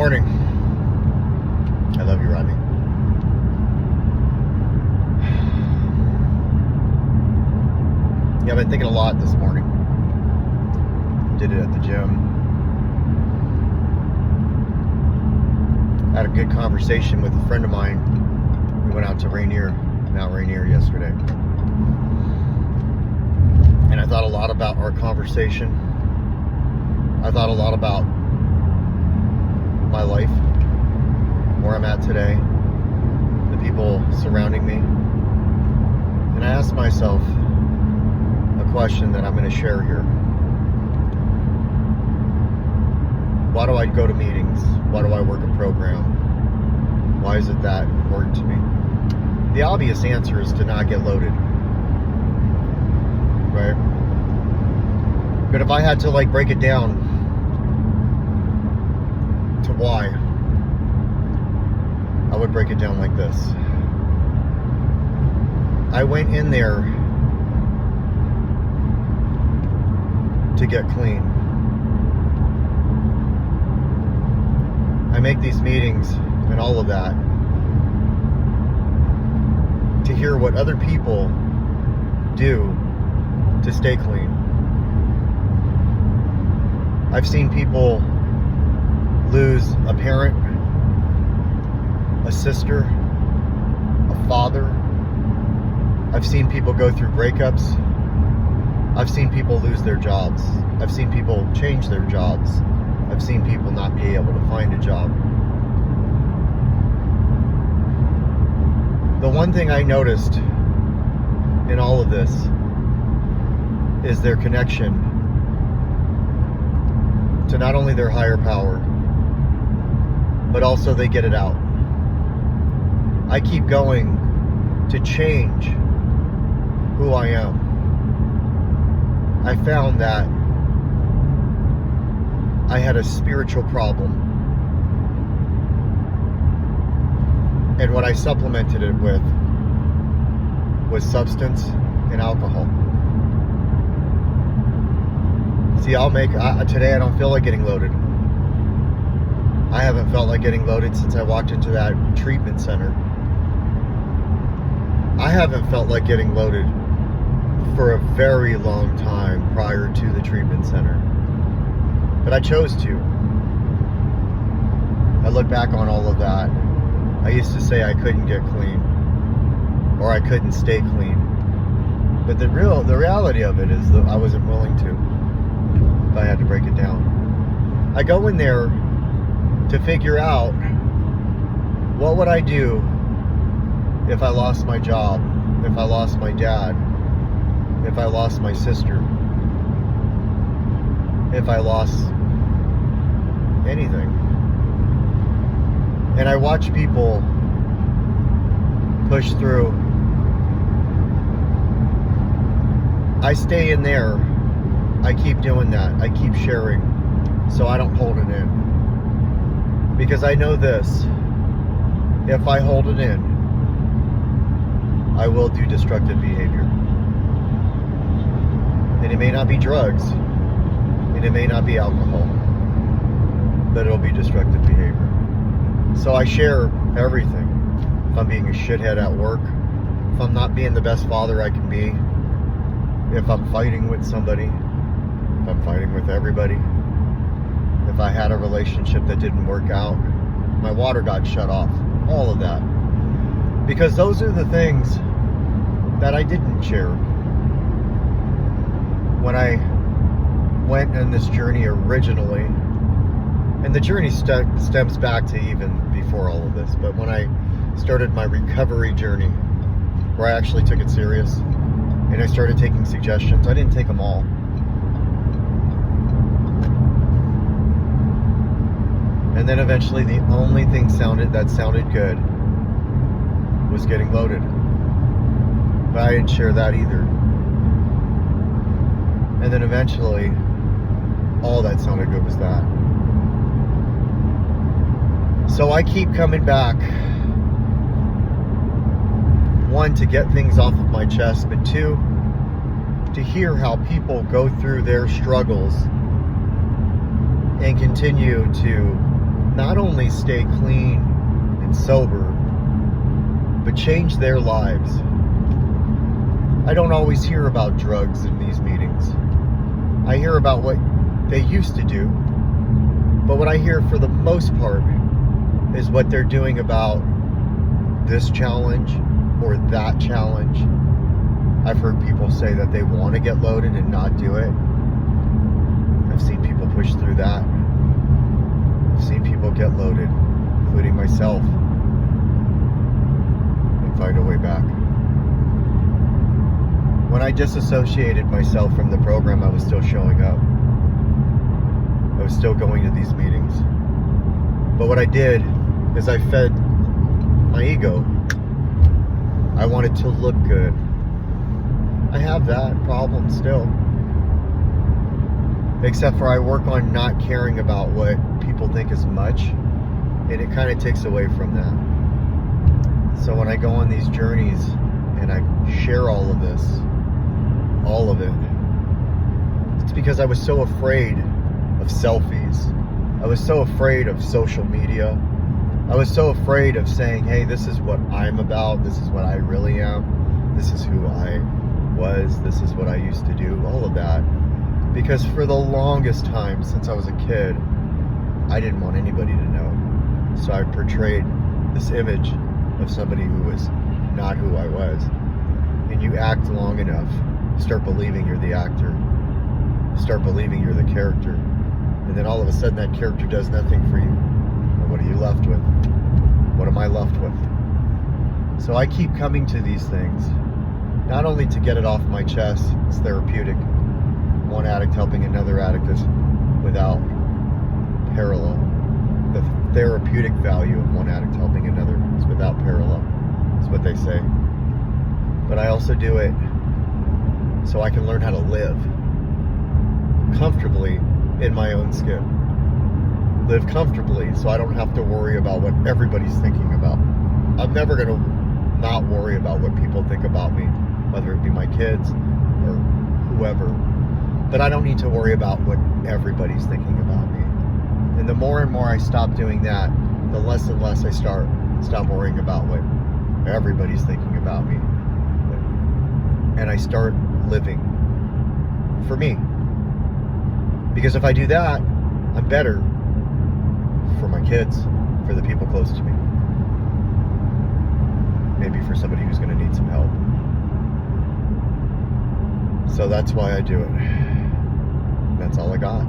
morning. I love you, Rodney. Yeah, I've been thinking a lot this morning. Did it at the gym. Had a good conversation with a friend of mine. We went out to Mount Rainier yesterday. And I thought a lot about our conversation. I thought a lot about my life, where I'm at today, the people surrounding me. And I asked myself a question that I'm going to share here. Why do I go to meetings? Why do I work a program? Why is it that important to me? The obvious answer is to not get loaded. Right? But if I had to break it down to why, I would break it down like this. I went in there to get clean. I make these meetings and all of that to hear what other people do to stay clean. I've seen people lose a parent, a sister, a father. I've seen people go through breakups. I've seen people lose their jobs. I've seen people change their jobs. I've seen people not be able to find a job. The one thing I noticed in all of this is their connection to not only their higher power, but also they get it out. I keep going to change who I am. I found that I had a spiritual problem. And what I supplemented it with was substance and alcohol. See, today I don't feel like getting loaded. I haven't felt like getting loaded since I walked into that treatment center. I haven't felt like getting loaded for a very long time prior to the treatment center. But I chose to. I look back on all of that. I used to say I couldn't get clean, or I couldn't stay clean. But the reality of it is that I wasn't willing to, if I had to break it down. I go in there to figure out what would I do if I lost my job, if I lost my dad, if I lost my sister, if I lost anything. And I watch people push through. I stay in there. I keep doing that. I keep sharing so I don't hold it in. Because I know this, if I hold it in, I will do destructive behavior. And it may not be drugs, and it may not be alcohol, but it'll be destructive behavior. So I share everything. If I'm being a shithead at work, if I'm not being the best father I can be, if I'm fighting with somebody, if I'm fighting with everybody, if I had a relationship that didn't work out, my water got shut off, all of that. Because those are the things that I didn't share. When I went on this journey originally, and the journey stems back to even before all of this, but when I started my recovery journey, where I actually took it serious, and I started taking suggestions, I didn't take them all. And then eventually the only thing that sounded good was getting loaded. But I didn't share that either. And then eventually, all that sounded good was that. So I keep coming back. One, to get things off of my chest, but two, to hear how people go through their struggles and continue to not only stay clean and sober, but change their lives. I don't always hear about drugs in these meetings. I hear about what they used to do, but what I hear for the most part is what they're doing about this challenge or that challenge. I've heard people say that they want to get loaded and not do it. I've seen people push through that. I've seen people get loaded, including myself, and find a way back. When I disassociated myself from the program, I was still showing up. I was still going to these meetings. But what I did is I fed my ego. I wanted to look good. I have that problem still. Except for I work on not caring about what people think is much, and it kind of takes away from that. So when I go on these journeys and I share all of this, all of it, it's because I was so afraid of selfies. I was so afraid of social media. I was so afraid of saying, hey, this is what I'm about. This is what I really am. This is who I was. This is what I used to do. All of that. Because for the longest time, since I was a kid, I didn't want anybody to know. So I portrayed this image of somebody who was not who I was. And you act long enough, start believing you're the actor. Start believing you're the character. And then all of a sudden that character does nothing for you. And what are you left with? What am I left with? So I keep coming to these things, not only to get it off my chest, it's therapeutic. One addict helping another addict is without parallel. The therapeutic value of one addict helping another is without parallel. That's what they say. But I also do it so I can learn how to live comfortably in my own skin. Live comfortably so I don't have to worry about what everybody's thinking about. I'm never going to not worry about what people think about me, whether it be my kids or whoever. But I don't need to worry about what everybody's thinking about me. And the more and more I stop doing that, the less and less I stop worrying about what everybody's thinking about me. And I start living for me. Because if I do that, I'm better for my kids, for the people close to me. Maybe for somebody who's going to need some help. So that's why I do it. That's all I got.